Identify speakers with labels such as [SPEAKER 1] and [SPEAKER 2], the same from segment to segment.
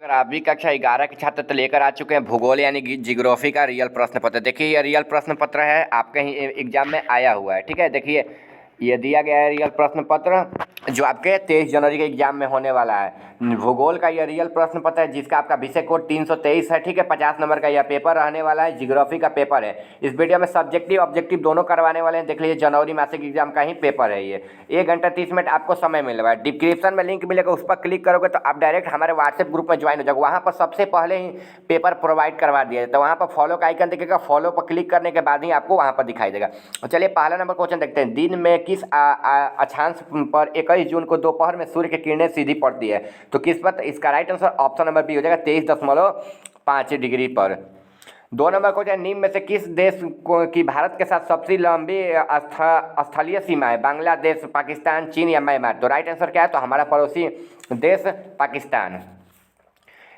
[SPEAKER 1] अगर आप भी कक्षा 11 के छात्र तो लेकर आ चुके हैं भूगोल यानी कि जियोग्राफी का रियल प्रश्न पत्र। देखिए ये रियल प्रश्न पत्र है, आपके ही एग्जाम में आया हुआ है। ठीक है, देखिए ये दिया गया है रियल प्रश्न पत्र जो आपके 23 जनवरी के एग्जाम में होने वाला है। भूगोल का ये रियल प्रश्न पत्र है जिसका आपका विषय कोड 323 है। ठीक है, 50 नंबर का यह पेपर रहने वाला है, जियोग्राफी का पेपर है। इस वीडियो में सब्जेक्टिव ऑब्जेक्टिव दोनों करवाने वाले हैं। देख लीजिए जनवरी मासिक एग्जाम का ही पेपर है ये। 1 घंटा 30 मिनट आपको समय मिल रहा है। डिस्क्रिप्शन में लिंक मिलेगा, उस पर क्लिक करोगे तो आप डायरेक्ट हमारे व्हाट्सएप ग्रुप में ज्वाइन हो जाओगे। वहाँ पर सबसे पहले ही पेपर प्रोवाइड करवा दिया जाता है। वहाँ पर फॉलो का आइकन दिखेगा, फॉलो पर क्लिक करने के बाद ही आपको वहाँ पर दिखाई देगा। चलिए पहला नंबर क्वेश्चन देखते हैं। दिन में किस अक्षांश पर 21 जून को दोपहर में सूर्य की किरणें सीधी पड़ती है? तो किस पर? इसका right answer option number B हो जाएगा 23.5 डिग्री पर। 2 नंबर क्वेश्चन, निम्न में से किस देश की भारत के साथ सबसे लंबी स्थलीय सीमा है? बांग्लादेश, पाकिस्तान, चीन या म्यांमार? तो राइट आंसर क्या है? तो हमारा पड़ोसी देश पाकिस्तान।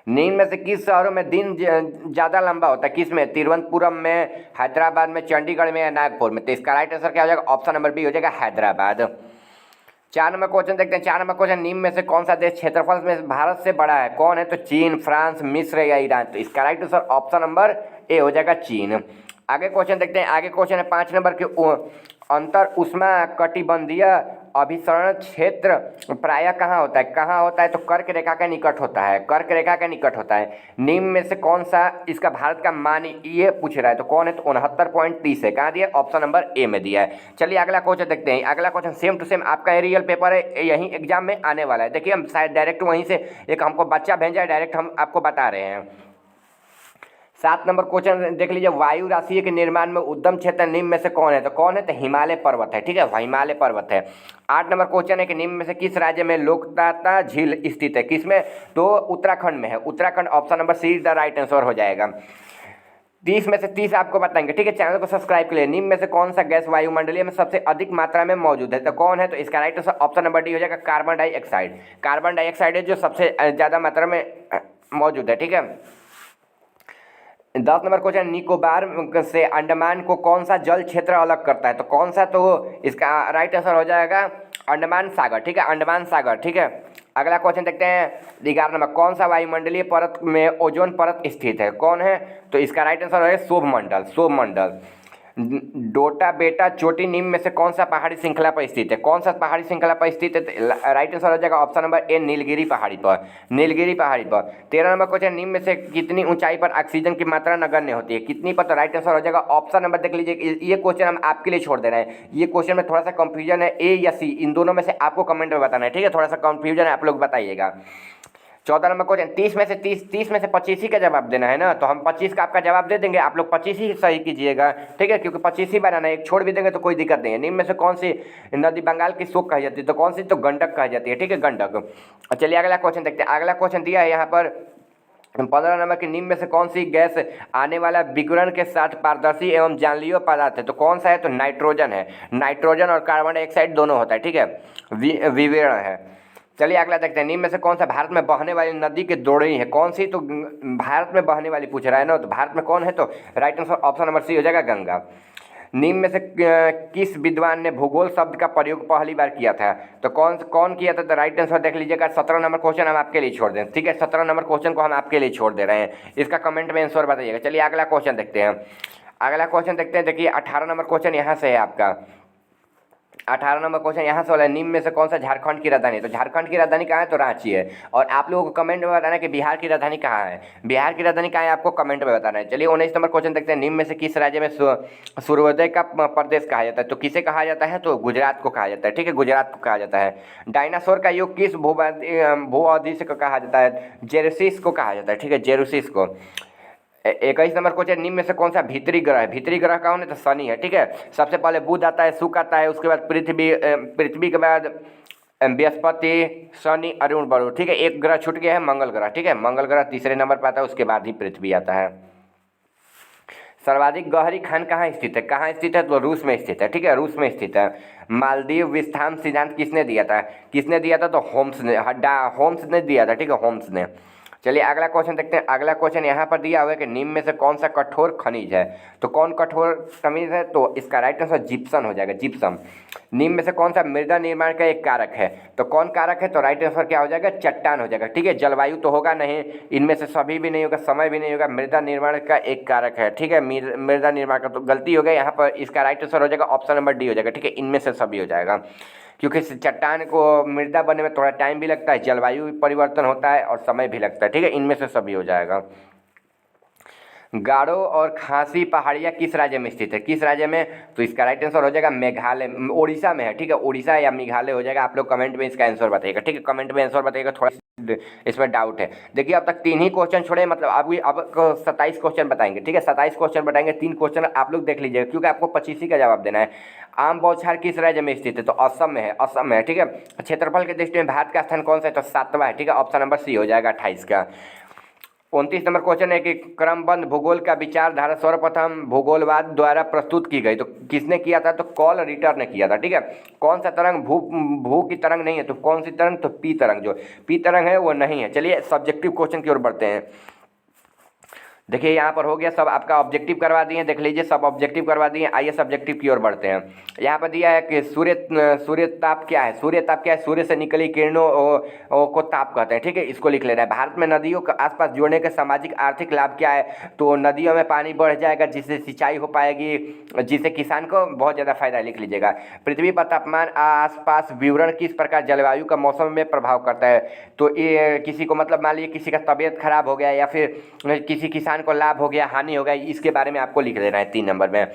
[SPEAKER 1] निम्न में से किस शहरों में दिन ज़्यादा लंबा होता है? किस में? तिरुवनंतपुरम में, हैदराबाद में, चंडीगढ़ में या नागपुर में? तो इसका राइट आंसर क्या हो जाएगा? ऑप्शन नंबर बी हो जाएगा हैदराबाद। 4 नंबर क्वेश्चन देखते हैं। 4 नंबर क्वेश्चन, निम्न में से कौन सा देश क्षेत्रफल में भारत से बड़ा है? कौन है? तो चीन, फ्रांस, मिस्र या ईरान? तो इसका right answer option number A हो जाएगा चीन। आगे क्वेश्चन देखते हैं। आगे क्वेश्चन है 5 नंबर के, अंतर उष्मा कटिबंधीय अभिसरण क्षेत्र प्रायः कहाँ होता है? कहाँ होता है? तो कर्क रेखा के निकट होता है। कर्क रेखा के निकट होता है। निम्न में से कौन सा इसका भारत का मान ये पूछ रहा है? तो कौन है? तो 69.30 है। कहाँ दिया? ऑप्शन नंबर ए में दिया है। चलिए अगला क्वेश्चन देखते हैं। अगला क्वेश्चन सेम टू सेम आपका रियल पेपर है, यही एग्जाम में आने वाला है। देखिए हम शायद डायरेक्ट वहीं से एक हमको बच्चा भेजा है, डायरेक्ट हम आपको बता रहे हैं। 7 नंबर क्वेश्चन देख लीजिए। वायु राशि के निर्माण में उद्गम क्षेत्र निम्न में से कौन है? तो कौन है? तो हिमालय पर्वत है। ठीक है, हिमालय पर्वत है। 8 नंबर क्वेश्चन है कि निम्न में से किस राज्य में लोकताता झील स्थित है? किसमें? तो उत्तराखंड में है। Uttarakhand option number see the right answer हो जाएगा। 30 में से 30 आपको बताएंगे। ठीक है, चैनल को सब्सक्राइब कर लिए। निम्न में से कौन सा गैस वायुमंडलीय में सबसे अधिक मात्रा में मौजूद है? तो कौन है? तो इसका right answer option number D हो जाएगा कार्बन डाइऑक्साइड। कार्बन डाइऑक्साइड है जो सबसे ज़्यादा मात्रा में मौजूद है। ठीक है, 10 नंबर क्वेश्चन, निकोबार से अंडमान को कौन सा जल क्षेत्र अलग करता है? तो कौन सा? तो इसका राइट आंसर हो जाएगा अंडमान सागर। ठीक है, अंडमान सागर। ठीक है, अगला क्वेश्चन देखते हैं। 11 नंबर, कौन सा वायुमंडलीय परत में ओजोन परत स्थित है? कौन है? तो इसका राइट आंसर है सौरमंडल। सौरमंडल। डोटा बेटा चोटी निम्न में से कौन सा पहाड़ी श्रृंखला पर स्थित है? कौन सा पहाड़ी श्रृंखला पर स्थित है? तो राइट आंसर हो जाएगा ऑप्शन नंबर ए नीलगिरी पहाड़ी पर। नीलगिरी पहाड़ी पर। 13 नंबर क्वेश्चन, निम्न में से कितनी ऊंचाई पर ऑक्सीजन की मात्रा नगण्य होती है? कितनी पर? तो राइट आंसर हो जाएगा ऑप्शन नंबर देख लीजिए। ये क्वेश्चन हम आपके लिए छोड़ दे रहे हैं। ये क्वेश्चन में थोड़ा सा कंफ्यूजन है, ए या सी, इन दोनों में से आपको कमेंट में बताना है। ठीक है, थोड़ा सा कंफ्यूजन है, आप लोग बताइएगा। 14 नंबर क्वेश्चन, 30 में से 30 में से 25 ही का जवाब देना है ना, तो हम 25 का आपका जवाब दे देंगे, आप लोग 25 ही सही कीजिएगा। ठीक है, क्योंकि 25 ही बनाना है, एक छोड़ भी देंगे तो कोई दिक्कत नहीं है। निम्न में से कौन सी नदी बंगाल की शोक कही जाती है? तो कौन सी? तो गंडक कही जाती है। ठीक है, गंडक। चलिए अगला क्वेश्चन देखते हैं। अगला क्वेश्चन दिया है यहाँ पर 15 नंबर के, निम्न में से कौन सी गैस आने वाला विकिरण के साथ पारदर्शी एवं जानलेवा पदार्थ है? तो कौन सा है? तो नाइट्रोजन है। नाइट्रोजन और कार्बन डाइऑक्साइड दोनों होता है। ठीक है, विकिरण है। चलिए अगला देखते हैं। निम्न में से कौन सा भारत में बहने वाली नदी के जोड़ी है? कौन सी? तो भारत में बहने वाली पूछ रहा है ना, तो भारत में कौन है? तो right answer option number C हो जाएगा गंगा। निम्न में से किस विद्वान ने भूगोल शब्द का प्रयोग पहली बार किया था? तो कौन किया था? तो राइट आंसर देख लीजिएगा। 17 नंबर क्वेश्चन हम आपके लिए छोड़ दें। ठीक है, 17 नंबर क्वेश्चन को हम आपके लिए छोड़ दे रहे हैं, इसका कमेंट में आंसर बताइएगा। चलिए अगला क्वेश्चन देखते हैं। अगला क्वेश्चन देखते हैं। देखिए 18 नंबर क्वेश्चन यहाँ से है आपका। 18 नंबर क्वेश्चन यहाँ से वाला है, निम्न में से कौन सा झारखंड की राजधानी है? तो झारखंड की राजधानी कहाँ है? तो रांची है। और आप लोगों को कमेंट में बताना है कि बिहार की राजधानी कहाँ है। बिहार की राजधानी कहाँ है आपको कमेंट में बताना है। चलिए 19 नंबर क्वेश्चन देखते हैं। निम्न में से किस राज्य में सूर्योदय का प्रदेश कहा जाता है? तो किसे कहा जाता है? तो गुजरात को कहा जाता है। ठीक है, गुजरात को कहा जाता है। डायनासोर का युग किस भू अवधि को कहा जाता है? जेरूसिस को कहा जाता है। ठीक है, जेरूसिस को। 21 नंबर क्वेश्चन, निम्न में से कौन सा भीतरी ग्रह है? भीतरी ग्रह कौन है? तो शनि है। ठीक है, सबसे पहले बुध आता है, शुक्र आता है, उसके बाद पृथ्वी के बाद बृहस्पति, शनि, अरुण, वरुण। ठीक है, एक ग्रह छूट गया है, मंगल ग्रह। ठीक है, मंगल ग्रह तीसरे नंबर पर आता है, उसके बाद ही पृथ्वी आता है। सर्वाधिक गहरी खान कहाँ स्थित है? कहाँ स्थित है? तो रूस में स्थित है। ठीक है, रूस में स्थित है। मालदीव विस्थापन सिद्धांत किसने दिया था? किसने दिया था? तो होम्स ने दिया था। ठीक है, होम्स ने। चलिए अगला क्वेश्चन देखते हैं। अगला क्वेश्चन यहाँ पर दिया हुआ है कि निम्न में से कौन सा कठोर खनिज है। तो कौन कठोर खनिज है, तो इसका राइट आंसर जिप्सम हो जाएगा, जिप्सम। निम्न में से कौन सा मृदा निर्माण का एक कारक है, तो कौन कारक है, तो राइट आंसर क्या हो जाएगा, चट्टान हो जाएगा। ठीक है, जलवायु तो होगा नहीं, इनमें से सभी भी नहीं होगा, समय भी नहीं होगा, मृदा निर्माण का एक कारक है। ठीक है, मृदा निर्माण का तो गलती हो गया यहाँ पर, इसका राइट आंसर हो जाएगा ऑप्शन नंबर डी हो जाएगा। ठीक है, इनमें से सभी हो जाएगा, क्योंकि चट्टान को मृदा बनने में थोड़ा टाइम भी लगता है, जलवायु परिवर्तन होता है और समय भी लगता है। ठीक है, इनमें से सभी हो जाएगा। गारो और खासी पहाड़ियाँ किस राज्य में स्थित है, किस राज्य में, तो इसका राइट आंसर हो जाएगा मेघालय, उड़ीसा में है। ठीक है, उड़ीसा या मेघालय हो जाएगा। आप लोग कमेंट में इसका आंसर बताइएगा। ठीक है, कमेंट में आंसर बताइएगा, थोड़ा इसमें डाउट है। देखिए अब तक 3 ही क्वेश्चन छोड़े, मतलब अब 27 क्वेश्चन बताएंगे। ठीक है, 27 क्वेश्चन बताएंगे, 3 क्वेश्चन आप लोग देख लीजिएगा, क्योंकि आपको 25 ही का जवाब देना है। आम बौछार किस राज्य में स्थित है, तो असम में है, असम में है। ठीक है, क्षेत्रफल की दृष्टि में भारत का स्थान कौन सा है, तो 7वां है। ठीक है, ऑप्शन नंबर सी हो जाएगा 28 का। 29 नंबर क्वेश्चन है कि क्रमबद्ध भूगोल का विचारधारा सर्वप्रथम भूगोलवाद द्वारा प्रस्तुत की गई, तो किसने किया था, तो कॉल रिटर ने किया था। ठीक है, कौन सा तरंग भू की तरंग नहीं है, तो कौन सी तरंग, तो पी तरंग, जो पी तरंग है वो नहीं है। चलिए सब्जेक्टिव क्वेश्चन की ओर बढ़ते हैं। देखिए यहाँ पर हो गया, सब आपका ऑब्जेक्टिव करवा दिए, देख लीजिए सब ऑब्जेक्टिव करवा दिए। आइए सब्जेक्टिव की ओर बढ़ते हैं। यहाँ पर दिया है कि सूर्य ताप क्या है, सूर्य ताप क्या है, सूर्य से निकली किरणों को ताप कहते हैं। ठीक है, इसको लिख लेना है। भारत में नदियों के आसपास जोड़ने के सामाजिक आर्थिक लाभ क्या है, तो नदियों में पानी बढ़ जाएगा, जिससे सिंचाई हो पाएगी, जिससे किसान को बहुत ज़्यादा फायदा, लिख लीजिएगा। पृथ्वी पर तापमान आसपास विवरण किस प्रकार जलवायु का मौसम में प्रभाव करता है, तो ये किसी को मतलब मान लीजिए किसी का तबीयत खराब हो गया या फिर किसी किसान को लाभ हो गया, हानि हो गया, इसके बारे में आपको लिख देना है 3 नंबर में।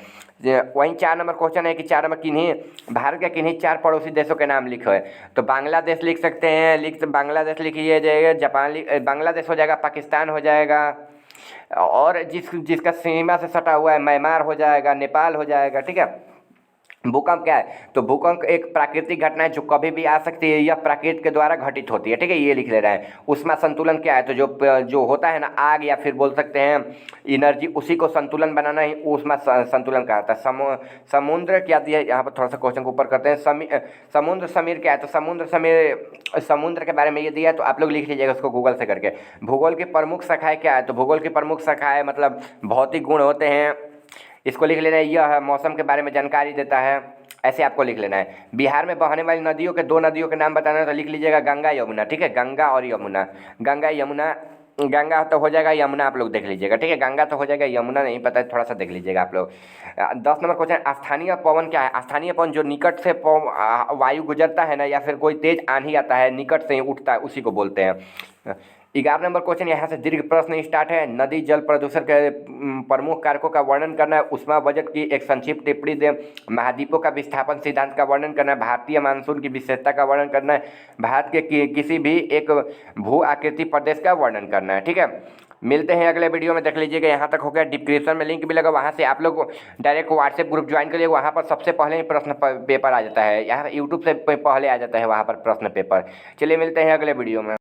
[SPEAKER 1] वहीं 4 नंबर क्वेश्चन है कि 4 नंबर किन्हीं भारत के किन्हीं 4 पड़ोसी देशों के नाम लिखो है, तो बांग्लादेश लिख सकते हैं, बांग्लादेश लिखिए जाएगा, जापान बांग्लादेश हो जाएगा, पाकिस्तान हो जाएगा, और जिसका सीमा से सटा हुआ है म्यांमार हो जाएगा, नेपाल हो जाएगा। ठीक है, भूकंप क्या है, तो भूकंप एक प्राकृतिक घटना है जो कभी भी आ सकती है, यह प्रकृति के द्वारा घटित होती है। ठीक है, ये लिख ले रहे हैं। ऊष्मा संतुलन क्या है, तो जो होता है ना आग, या फिर बोल सकते हैं एनर्जी, उसी को संतुलन बनाना ही ऊष्मा संतुलन कहता है। समुद्र क्या दिया है, यहाँ पर थोड़ा सा क्वेश्चन को ऊपर करते हैं। समुद्र समीर क्या है, तो समुद्र के बारे में ये दिया है, तो आप लोग लिख लीजिएगा उसको गूगल से करके। भूगोल की प्रमुख शाखाएं क्या है, तो भूगोल की प्रमुख शाखाएं मतलब भौतिक गुण होते हैं, इसको लिख लेना है। यह मौसम के बारे में जानकारी देता है, ऐसे आपको लिख लेना है। बिहार में बहने वाली नदियों के 2 नदियों के नाम बताना है, तो लिख लीजिएगा गंगा यमुना। ठीक है, गंगा और यमुना, गंगा यमुना, गंगा तो हो जाएगा, यमुना आप लोग देख लीजिएगा। ठीक है, गंगा तो हो जाएगा, यमुना नहीं पता है, थोड़ा सा देख लीजिएगा आप लोग। 10 नंबर क्वेश्चन, स्थानीय पवन क्या है, स्थानीय पवन जो निकट से वायु गुजरता है ना, या फिर कोई तेज आंधी आता है, निकट से ही उठता है, उसी को बोलते हैं। 11 नंबर क्वेश्चन, यहाँ से दीर्घ प्रश्न स्टार्ट है। नदी जल प्रदूषण के प्रमुख कारकों का वर्णन करना है, उष्मा बजट की एक संक्षिप्त टिप्पणी दे, महाद्वीपों का विस्थापन सिद्धांत का वर्णन करना है, भारतीय मानसून की विशेषता का वर्णन करना है, भारत के किसी भी एक भू आकृति प्रदेश का वर्णन करना है। ठीक है, मिलते हैं अगले वीडियो में, देख लीजिएगा। यहाँ तक हो गया, डिस्क्रिप्शन में लिंक भी लगा, वहाँ से आप लोग डायरेक्ट व्हाट्सएप ग्रुप ज्वाइन करिए, वहाँ पर सबसे पहले ही प्रश्न पेपर आ जाता है, यहाँ यूट्यूब से पहले आ जाता है वहाँ पर प्रश्न पेपर। चलिए मिलते हैं अगले वीडियो में।